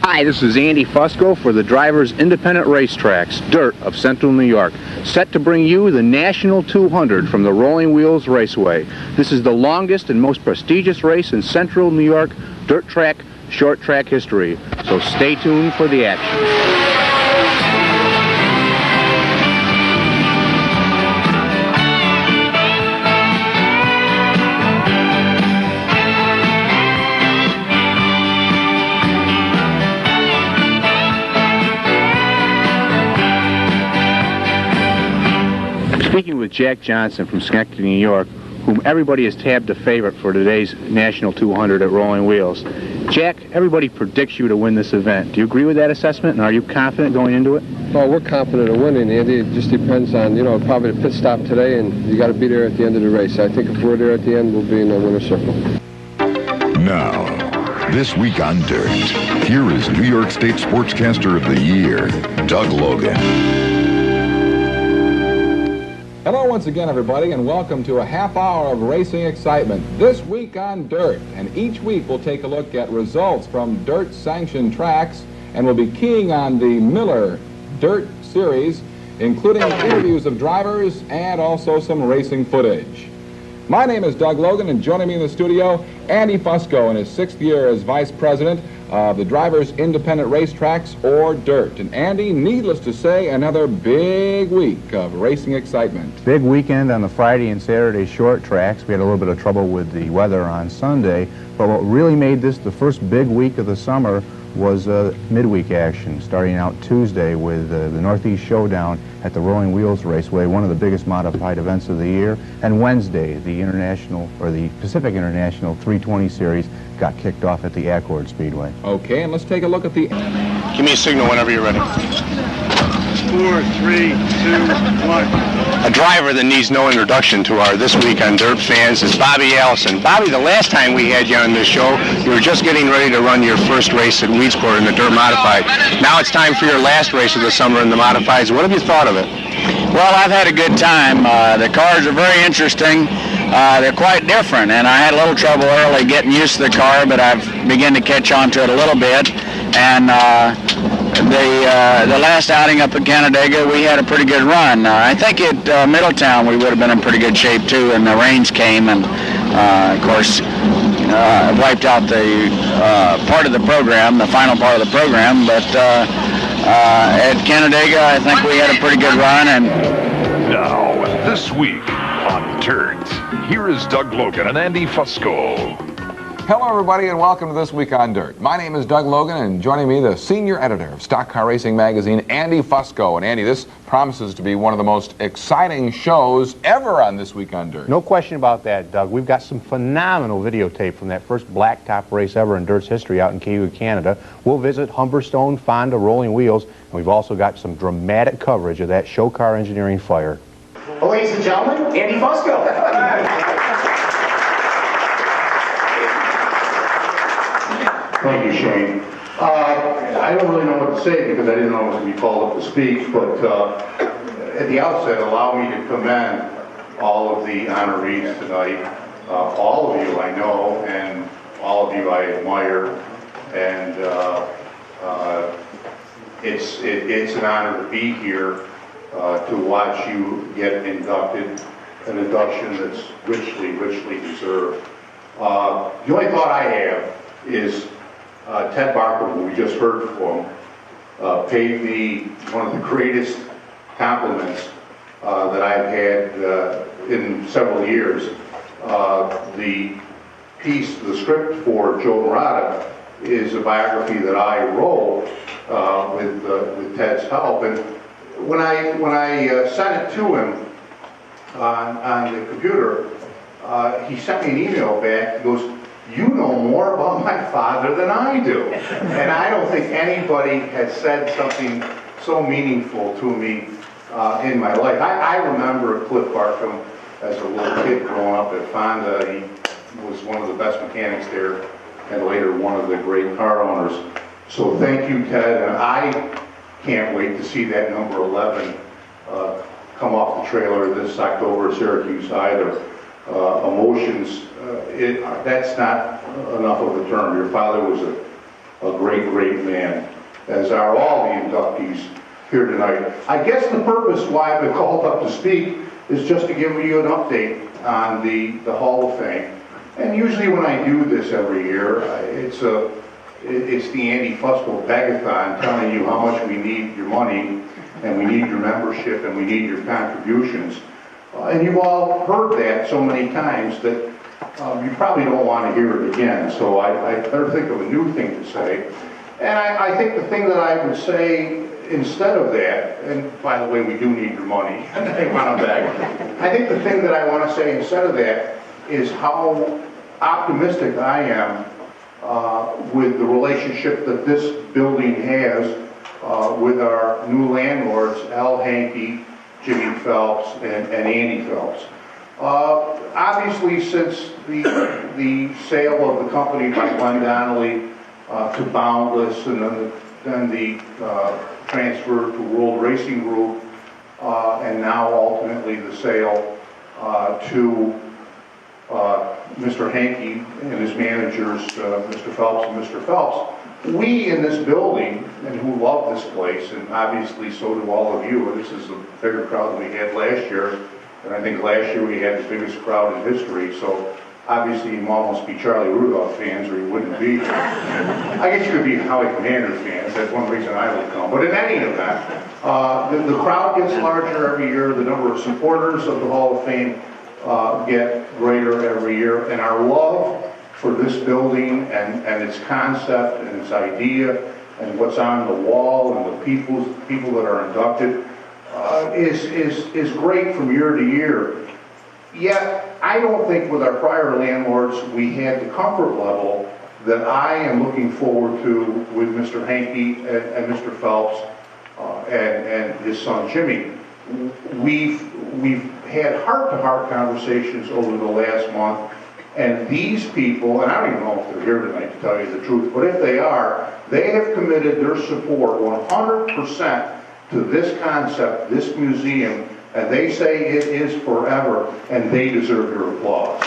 Hi, this is Andy Fusco for the Drivers Independent Racetracks, Dirt of Central New York, set to bring you the National 200 from the Rolling Wheels Raceway. This is the longest and most prestigious race in Central New York dirt track, short track history, so stay tuned for the action. Speaking with Jack Johnson from Schenectady, New York, whom everybody has tabbed a favorite for today's National 200 at Rolling Wheels. Jack, everybody predicts you to win this event. Do you agree with that assessment, and are you confident going into it? Well, we're confident of winning, Andy. It just depends on, probably the pit stop today, and you got to be there at the end of the race. I think if we're there at the end, we'll be in the winner's circle. Now, this week on Dirt, here is New York State Sportscaster of the Year, Doug Logan. Hello once again, everybody, and welcome to a half hour of racing excitement this week on Dirt. And each week we'll take a look at results from dirt-sanctioned tracks, and we'll be keying on the Miller Dirt Series, including interviews of drivers and also some racing footage. My name is Doug Logan, and joining me in the studio, Andy Fusco in his 6th year as Vice President of the Drivers Independent Racetracks, or Dirt. And Andy, needless to say, another big week of racing excitement. Big weekend on the Friday and Saturday short tracks. We had a little bit of trouble with the weather on Sunday, but what really made this the first big week of the summer was midweek action, starting out Tuesday with the Northeast Showdown at the Rolling Wheels Raceway, one of the biggest modified events of the year, and Wednesday, the Pacific International 320 Series got kicked off at the Accord Speedway. Okay, and let's take a look at the... Give me a signal whenever you're ready. 4, 3, 2, 1. A driver that needs no introduction to our This Week on Dirt fans is Bobby Allison. Bobby, the last time we had you on this show, you were just getting ready to run your first race at Weedsport in the Dirt Modified. Now it's time for your last race of the summer in the Modifieds. What have you thought of it? Well, I've had a good time. The cars are very interesting. They're quite different, and I had a little trouble early getting used to the car, but I've begun to catch on to it a little bit. And the last outing up at Canandaigua, we had a pretty good run. I think at Middletown we would have been in pretty good shape too, and the rains came, and of course wiped out the part of the program, the final part of the program. But at Canandaigua, I think we had a pretty good run. And Now, this week on Dirt, here is Doug Logan and Andy Fusco. Hello, everybody, and welcome to This Week on Dirt. My name is Doug Logan, and joining me, the senior editor of Stock Car Racing magazine, Andy Fusco. And Andy, this promises to be one of the most exciting shows ever on This Week on Dirt. No question about that, Doug. We've got some phenomenal videotape from that first blacktop race ever in Dirt's history out in Cayuga, Canada. We'll visit Humberstone, Fonda, Rolling Wheels, and we've also got some dramatic coverage of that show car engineering fire. Well, ladies and gentlemen, Andy Fusco. Thank you, Shane. I don't really know what to say because I didn't know I was going to be called up to speak, but at the outset, allow me to commend all of the honorees tonight. All of you I know, and all of you I admire, and it's an honor to be here to watch you get inducted, an induction that's richly deserved. The only thought I have is Ted Barker, who we just heard from, paid me one of the greatest compliments that I've had in several years. The script for Joe Murata is a biography that I wrote with Ted's help, and when I sent it to him on the computer, he sent me an email back. He goes, "You know more about my father than I do." And I don't think anybody has said something so meaningful to me in my life. I remember Cliff Barkham as a little kid growing up at Fonda. He was one of the best mechanics there and later one of the great car owners. So thank you, Ted, and I can't wait to see that number 11 come off the trailer this October at Syracuse either. Emotions, that's not enough of a term. Your father was a great, great man, as are all the inductees here tonight. I guess the purpose why I've been called up to speak is just to give you an update on the Hall of Fame. And usually when I do this every year, it's the Andy Fusco Begathon, telling you how much we need your money, and we need your membership, and we need your contributions. And you've all heard that so many times that you probably don't want to hear it again, so I better think of a new thing to say. And I think the thing that I would say instead of that, and by the way, we do need your money, I want them back. I think the thing that I want to say instead of that is how optimistic I am with the relationship that this building has with our new landlords, Al Hankey, Jimmy Phelps, and Andy Phelps. Obviously, since the sale of the company by Glenn Donnelly to Boundless, and then the transfer to World Racing Group, and now ultimately the sale to Mr. Hankey and his managers, Mr. Phelps and Mr. Phelps, we in this building, and who love this place, and obviously so do all of you, this is a bigger crowd than we had last year, and I think last year we had the biggest crowd in history, so obviously you almost be Charlie Rudolph fans or you wouldn't be here. I guess you could be Howie Commander fans, that's one reason I would come. But in any event, the crowd gets larger every year, the number of supporters of the Hall of Fame get greater every year, and our love for this building and its concept and its idea and what's on the wall and the people that are inducted is great from year to year. Yet, I don't think with our prior landlords we had the comfort level that I am looking forward to with Mr. Hankey and Mr. Phelps and his son Jimmy. We've had heart-to-heart conversations over the last month, and these people, and I don't even know if they're here tonight to tell you the truth, but if they are, they have committed their support 100% to this concept, this museum, and they say it is forever, and they deserve your applause.